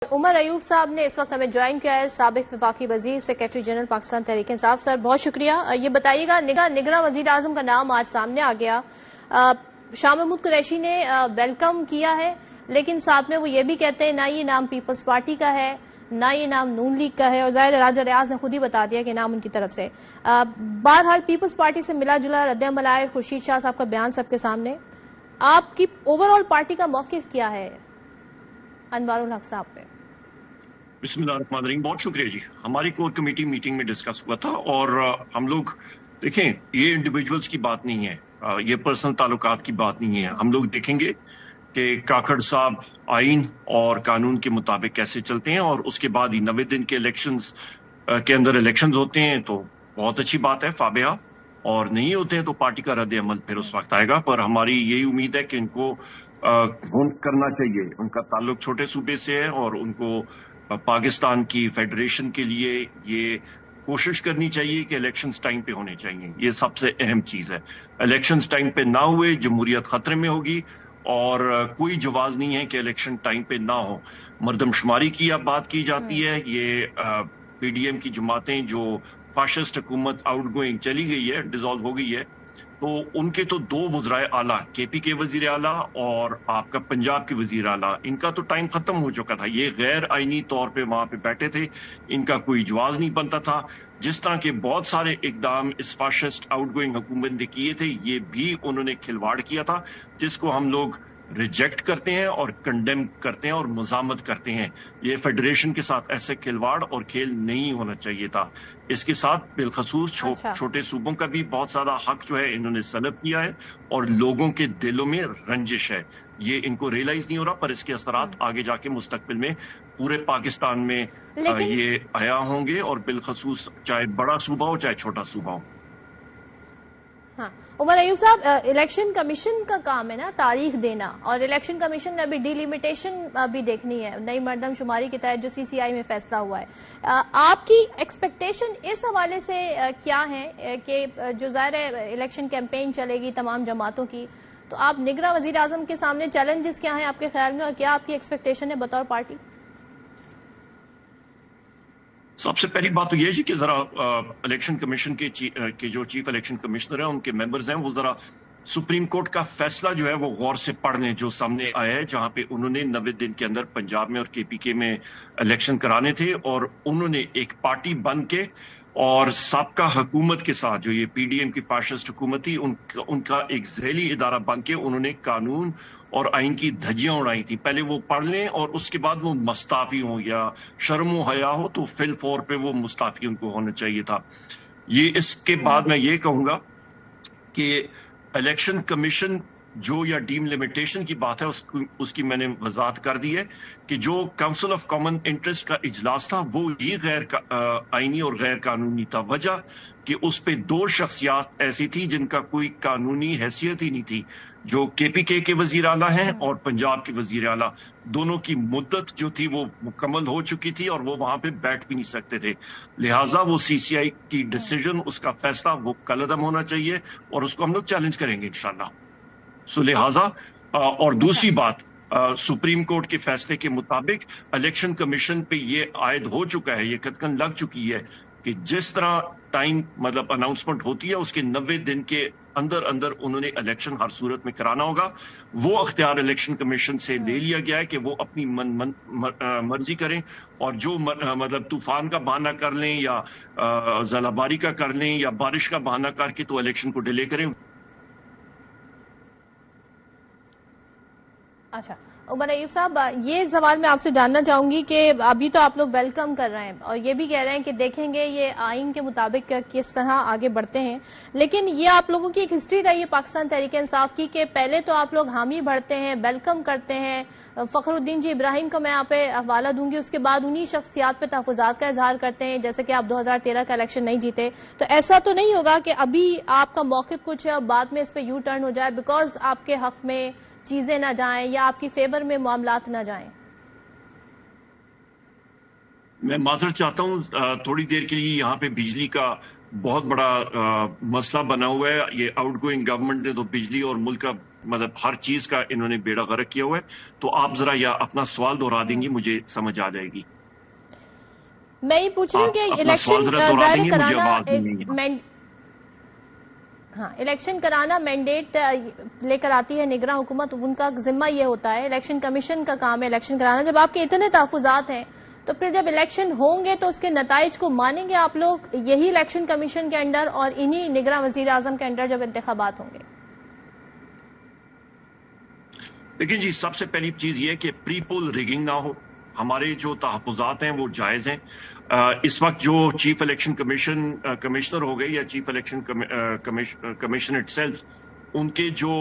उमर अयूब साहब ने इस वक्त हमें ज्वाइन किया है, साबिक वफाकी वजीर secretary general Pakistan Tehreek Insaf. Sir बहुत शुक्रिया। ये बताइएगा, निगरां वजीर आजम का नाम आज सामने आ गया। शाह महमूद कुरैशी ने वेलकम किया है, लेकिन साथ में वो ये भी कहते हैं ना ये नाम पीपल्स पार्टी का है ना ये नाम नून लीग का है, और ज़ाहिर राजा रियाज ने खुद ही बता दिया कि नाम उनकी तरफ से। बहरहाल पीपल्स पार्टी से मिला जुला रद्द-ए-अमल आए, खुर्शीद शाह साहब का बयान सबके सामने। आपकी ओवरऑल पार्टी का मौकिफ क्या है अनवारुल हक साहब पे? बिस्मिल्लाहिर्रहमानिर्रहीम। बहुत शुक्रिया जी। हमारी कोर कमेटी मीटिंग में डिस्कस हुआ था और हम लोग देखें, ये इंडिविजुअल्स की बात नहीं है, ये पर्सनल ताल्लुकात की बात नहीं है। हम लोग देखेंगे कि काकड़ साहब आइन और कानून के मुताबिक कैसे चलते हैं, और उसके बाद ही 90 दिन के इलेक्शंस के अंदर इलेक्शंस होते हैं तो बहुत अच्छी बात है, फाबिया, और नहीं होते हैं तो पार्टी का रद्द अमल फिर उस वक्त आएगा। पर हमारी यही उम्मीद है कि इनको करना चाहिए। उनका ताल्लुक छोटे सूबे से है और उनको पाकिस्तान की फेडरेशन के लिए ये कोशिश करनी चाहिए कि इलेक्शंस टाइम पे होने चाहिए। ये सबसे अहम चीज है। इलेक्शंस टाइम पे ना हुए जमहूरियत खतरे में होगी, और कोई जवाज नहीं है कि इलेक्शन टाइम पे ना हो। मर्दमशुमारी की अब बात की जाती है, ये पीडीएम की जमातें जो फाशिस्ट हुकूमत आउट गोइंग चली गई है, डिसॉल्व हो गई है, तो उनके तो दो वज़राए आला, केपी के वजीर आला और आपका पंजाब के वजीर आला, इनका तो टाइम खत्म हो चुका था। ये गैर आईनी तौर पे वहां पे बैठे थे, इनका कोई जवाज नहीं बनता था। जिस तरह के बहुत सारे इकदाम इस फाशिस्ट आउटगोइंग हुकूमत ने किए थे, ये भी उन्होंने खिलवाड़ किया था, जिसको हम लोग रिजेक्ट करते हैं और कंडेम करते हैं और मजामत करते हैं। ये फेडरेशन के साथ ऐसे खिलवाड़ और खेल नहीं होना चाहिए था। इसके साथ बिलखसूस छोटे सूबों का भी बहुत ज्यादा हक जो है इन्होंने सलब किया है, और लोगों के दिलों में रंजिश है। ये इनको रियलाइज नहीं हो रहा, पर इसके असरात आगे जाके मुस्तकबिल में पूरे पाकिस्तान में ये आया होंगे, और बिलखसूस चाहे बड़ा सूबा हो चाहे छोटा सूबा हो। हाँ, उमर अयूब साहब, इलेक्शन कमीशन का काम है ना तारीख देना, और इलेक्शन कमीशन ने अभी डिलिमिटेशन भी देखनी है नई मर्दमशुमारी के तहत जो सीसीआई में फैसला हुआ है। आपकी एक्सपेक्टेशन इस हवाले से क्या है कि जो ज़ाहिर इलेक्शन कैंपेन चलेगी तमाम जमातों की, तो आप निगरां वजीर आजम के सामने चैलेंजेस क्या हैं आपके ख्याल में, और क्या आपकी एक्सपेक्टेशन है बतौर पार्टी? सबसे पहली बात तो ये है कि जरा इलेक्शन कमीशन के जो चीफ इलेक्शन कमिश्नर हैं, उनके मेंबर्स हैं, वो जरा सुप्रीम कोर्ट का फैसला जो है वो गौर से पढ़ लें, जो सामने आया है, जहां पे उन्होंने 90 दिन के अंदर पंजाब में और केपीके में इलेक्शन कराने थे, और उन्होंने एक पार्टी बन के और साबका हुकूमत के साथ, जो ये पीडीएम की फाशिस्ट हुकूमत थी, उनका एक झेली इदारा बन के उन्होंने कानून और आइन की धज्जियां उड़ाई थी। पहले वो पढ़ लें और उसके बाद वो मुस्ताफी हो या शर्म हया हो तो फिल फौर पे वो मुस्ताफी उनको होना चाहिए था। ये इसके बाद मैं ये कहूंगा कि इलेक्शन कमीशन जो या डीम लिमिटेशन की बात है उसकी मैंने वजाहत कर दी है कि जो काउंसिल ऑफ कॉमन इंटरेस्ट का इजलास था वो ही गैर आईनी और गैर कानूनी था। वजह कि उस पे दो शख्सियात ऐसी थी जिनका कोई कानूनी हैसियत ही नहीं थी, जो केपीके के वजीर आला हैं और पंजाब के वजीर आला। दोनों की मुद्दत जो थी वो मुकम्मल हो चुकी थी और वो वहां पे बैठ भी नहीं सकते थे। लिहाजा वो सीसीआई की डिसीजन, उसका फैसला वो कलअदम होना चाहिए, और उसको हम लोग चैलेंज करेंगे इंशाल्लाह। सो लिहाजा और दूसरी बात, सुप्रीम कोर्ट के फैसले के मुताबिक इलेक्शन कमीशन पे ये आयद हो चुका है, ये कतकन लग चुकी है कि जिस तरह टाइम मतलब अनाउंसमेंट होती है उसके 90 दिन के अंदर अंदर उन्होंने इलेक्शन हर सूरत में कराना होगा। वो अख्तियार इलेक्शन कमीशन से ले लिया गया है कि वो अपनी मर्जी करें, और जो मतलब तूफान का बहाना कर लें या जलाबारी का कर लें या बारिश का बहाना करके तो इलेक्शन को डिले करें। अच्छा, उमर अयूब साहब, ये सवाल मैं आपसे जानना चाहूंगी कि अभी तो आप लोग वेलकम कर रहे हैं और ये भी कह रहे हैं कि देखेंगे ये आइन के मुताबिक किस तरह आगे बढ़ते हैं, लेकिन ये आप लोगों की एक हिस्ट्री रही है पाकिस्तान तहरीक इंसाफ की कि पहले तो आप लोग हामी भरते हैं, वेलकम करते हैं। फखरुद्दीन जी इब्राहिम का मैं यहाँ पे हवाला दूंगी, उसके बाद उन्हीं शख्सियात पे तहफ़्फ़ुज़ात का इजहार करते हैं, जैसे कि आप 2013 का इलेक्शन नहीं जीते। तो ऐसा तो नहीं होगा कि अभी आपका मौक़िफ़ कुछ है और बाद में इस पर यू टर्न हो जाए बिकॉज आपके हक में चीजें ना जाएं या आपकी फेवर में मामलात ना जाएं? मैं माजरत चाहता हूं, थोड़ी देर के लिए यहाँ पे बिजली का बहुत बड़ा मसला बना हुआ है। ये आउटगोइंग गवर्नमेंट ने तो बिजली और मुल्क का مطلب ہر چیز کا انہوں نے بیڑا غرق کیا ہوا ہے. تو آپ ذرا یا اپنا سوال دہرا دیں گی, مجھے سمجھ آ جائے گی. میں یہ پوچھ رہی ہوں کہ اپنا سوال ذرا دہرا دیں گے, مجھے آواز نہیں ہے. ہاں, الیکشن کرانا مینڈیٹ لے کر آتی ہے نگراں حکومت, ان کا ذمہ یہ ہوتا ہے, الیکشن کمیشن کا کام ہے الیکشن کرانا. جب آپ کے اتنے تحفظات ہیں تو پھر جب الیکشن ہوں گے تو اس کے نتائج کو مانیں گے آپ لوگ, یہی الیکشن کمیشن کے انڈر اور انہی نگراں وزیر اعظم کے انڈر جب انتخابات ہوں گے؟ لیکن جی, سب سے پہلی چیز یہ کہ پری پول ریگنگ نہ ہو. ہمارے جو تحفظات ہیں وہ جائز ہیں. اس وقت جو چیف الیکشن کمشنر ہو گئے یا chief election commission itself, ان کے جو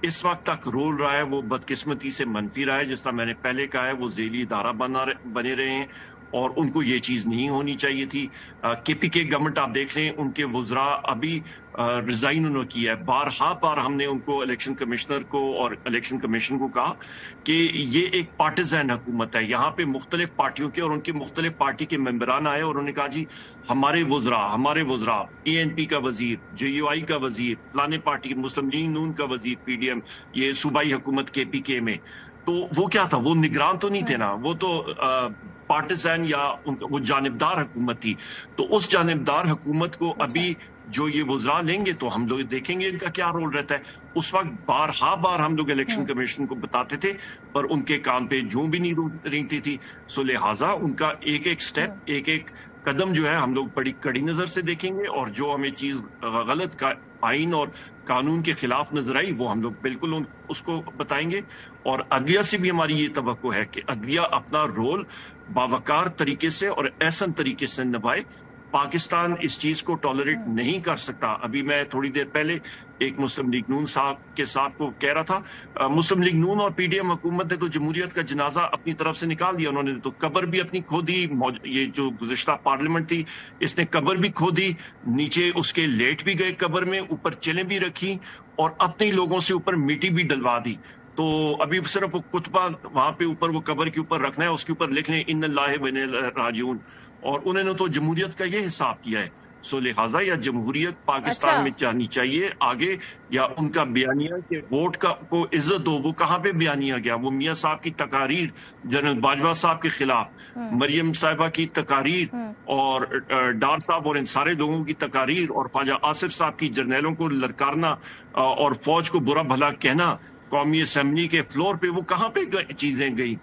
اس وقت تک رول رہا ہے وہ بدقسمتی سے منفی رہا ہے. جس طرح میں نے پہلے کہا ہے, وہ ذیلی ادارہ بنے رہے ہیں اور ان کو یہ چیز نہیں ہونی چاہیے تھی. کے پی کے گورنمنٹ آپ دیکھ لیں, ان کے وزراء ابھی ریزائن انہوں نے کیا ہے. بار ہم نے ان کو, الیکشن کمشنر کو اور الیکشن کمیشن کو کہا کہ یہ ایک پارٹیزن حکومت ہے. یہاں پہ مختلف پارٹیوں کے اور ان کے مختلف پارٹی کے ممبران آئے اور انہوں نے کہا جی ہمارے وزراء پی این پی کا وزیر, جے یو آئی کا وزیر, فلانے پارٹی مسلم لیگ نون کا وزیر, پی ڈی ایم, یہ صوبائی حکومت کے پی کے میں, تو وہ کیا تھا, وہ نگران تو نہیں تھے نا, وہ تو پارٹیزن یا وہ جانبدار حکومت تھی. تو اس جانبدار حکومت کو ابھی جو یہ وزراء لیں گے تو ہم لوگ دیکھیں گے ان کا کیا رول رہتا ہے. اس وقت بار ہم لوگ الیکشن کمیشن کو بتاتے تھے پر ان کے کام پہ جوں بھی نہیں رینگتی تھی. سو لہٰذا ان کا ایک سٹیپ, ایک قدم جو ہے ہم لوگ بڑی کڑی نظر سے دیکھیں گے, اور جو ہمیں چیز غلط کا آئین اور قانون کے خلاف نظر آئی وہ ہم لوگ بالکل اس کو بتائیں گے. اور عدلیہ سے بھی ہماری یہ توقع ہے کہ عدلیہ اپنا رول باوقار طریقے سے اور احسن طریقے سے نبھائے. پاکستان اس چیز کو ٹالریٹ نہیں کر سکتا. ابھی میں تھوڑی دیر پہلے ایک مسلم لیگ نون صاحب کے ساتھ کو کہہ رہا تھا, مسلم لیگ نون اور پی ڈی ایم حکومت نے تو جمہوریت کا جنازہ اپنی طرف سے نکال دیا. انہوں نے تو قبر بھی اپنی کھو دی. یہ جو گزشتہ پارلیمنٹ تھی اس نے قبر بھی کھو دی, نیچے اس کے لیٹ بھی گئے قبر میں, اوپر چلیں بھی رکھی اور اپنے لوگوں سے اوپر مٹی بھی ڈلوا دی. تو ابھی صرف وہ کتبہ وہاں پہ اوپر وہ قبر کے اوپر رکھنا ہے, اس کے اوپر لکھ لیں ان اللہ و انا الیہ راجعون. اور انہوں نے تو جمہوریت کا یہ حساب کیا ہے. سو لہٰذا یا جمہوریت پاکستان میں جانی چاہیے آگے, یا ان کا بیانیہ کہ ووٹ کو عزت دو, وہ کہاں پہ بیانیہ گیا؟ وہ میاں صاحب کی تقاریر, جنرل باجوہ صاحب کے خلاف, مریم صاحبہ کی تقاریر, اور ڈار صاحب اور ان سارے لوگوں کی تقاریر, اور خواجہ آصف صاحب کی جرنیلوں کو للکارنا اور فوج کو برا بھلا کہنا قومی اسمبلی کے فلور پہ, وہ کہاں پہ چیزیں گئی؟